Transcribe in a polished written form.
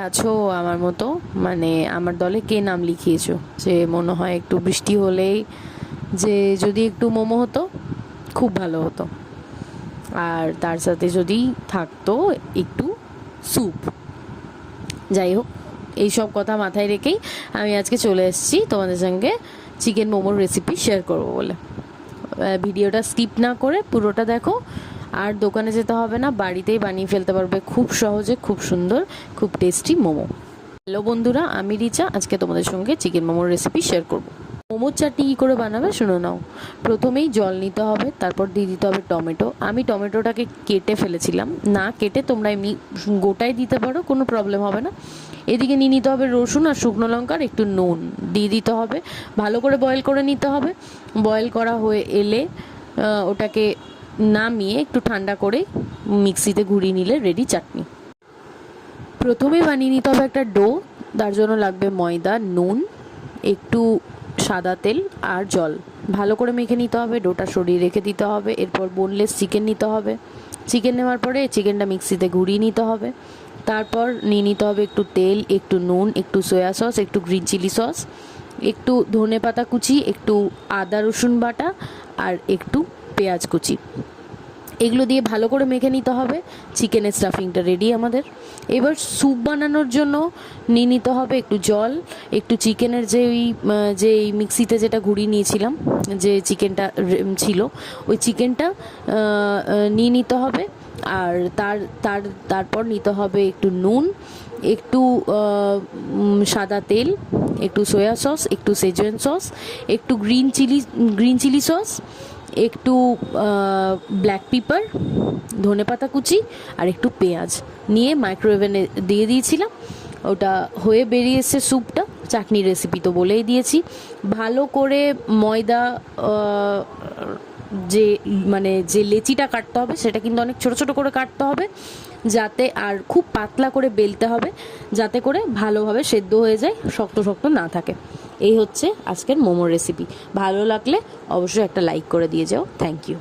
আছো আমার মতো, মানে আমার দলে কে নাম লিখিয়েছো যে মনে হয় একটু বৃষ্টি হলেই যে যদি একটু মোমো হতো খুব ভালো হতো, আর তার সাথে যদি থাকতো একটু স্যুপ। যাই হোক, এইসব কথা মাথায় রেখেই আমি আজকে চলে এসেছি তোমাদের সঙ্গে চিকেন মোমোর রেসিপি শেয়ার করবো বলে। ভিডিওটা স্কিপ না করে পুরোটা দেখো, আর দোকানে যেতে হবে না, বাড়িতেই বানিয়ে ফেলতে পারবে খুব সহজে, খুব সুন্দর, খুব টেস্টি মোমো। হ্যালো বন্ধুরা, আমি রিচা। আজকে তোমাদের সঙ্গে চিকেন মোমোর রেসিপি শেয়ার করব। মোমোর চাটনি কী করে বানাবে শুনে নাও। প্রথমেই জল নিতে হবে, তারপর দিয়ে দিতে হবে টমেটো। আমি টমেটোটাকে কেটে ফেলেছিলাম, না কেটে তোমরা এমনি গোটাই দিতে পারো, কোনো প্রবলেম হবে না। এদিকে নিয়ে নিতে হবে রসুন আর শুকনো লঙ্কার একটু নুন দিয়ে দিতে হবে, ভালো করে বয়েল করে নিতে হবে। বয়েল করা হয়ে এলে ওটাকে নামিয়ে একটু ঠান্ডা করে মিক্সিতে ঘুরিয়ে নিলে রেডি চাটনি। প্রথমে বানিয়ে নিতে হবে একটা ডো। তার জন্য লাগবে ময়দা, নুন, একটু সাদা তেল আর জল। ভালো করে মেখে নিতে হবে, ডোটা সরিয়ে রেখে দিতে হবে। এরপর বোনলেস চিকেন নিতে হবে। চিকেন নেওয়ার পরে চিকেনটা মিক্সিতে ঘুরিয়ে নিতে হবে। তারপর নিয়ে নিতে হবে একটু তেল, একটু নুন, একটু সয়া সস, একটু গ্রিন চিলি সস, একটু ধনে পাতা কুচি, একটু আদা রসুন বাটা আর একটু পেঁয়াজ কুচি। এগুলো দিয়ে ভালো করে মেখে নিতে হবে। চিকেনের স্টাফিংটা রেডি আমাদের। এবার স্যুপ বানানোর জন্য নিয়ে নিতে হবে একটু জল, একটু চিকেনের যে মিক্সিতে যেটা ঘুরিয়ে নিয়েছিলাম, যে চিকেনটা ছিল, ওই চিকেনটা নিয়ে নিতে হবে। আর তারপর নিতে হবে একটু নুন, একটু সাদা তেল, একটু সয়া সস, একটু সেজওয়ান সস, একটু গ্রিন চিলি সস, একটু ব্ল্যাক পেপার, ধনেপাতা কুচি আর একটু পেঁয়াজ নিয়ে মাইক্রোওয়েভে দিয়ে দিয়েছিলাম। ওটা হয়ে বেরিয়ে এসছে স্যুপটা। চাটনির রেসিপি তো বলেই দিয়েছি। ভালো করে ময়দা যে লেচিটা কাটতে হবে সেটা কিন্তু অনেক ছোট ছোট করে কাটতে হবে, যাতে, আর খুব পাতলা করে বেলতে হবে যাতে করে ভালোভাবে সেদ্ধ হয়ে যায়, শক্ত শক্ত না থাকে। এই হচ্ছে আজকের মোমোর রেসিপি। ভালো লাগলে অবশ্যই একটা লাইক করে দিয়ে যাও। Thank you.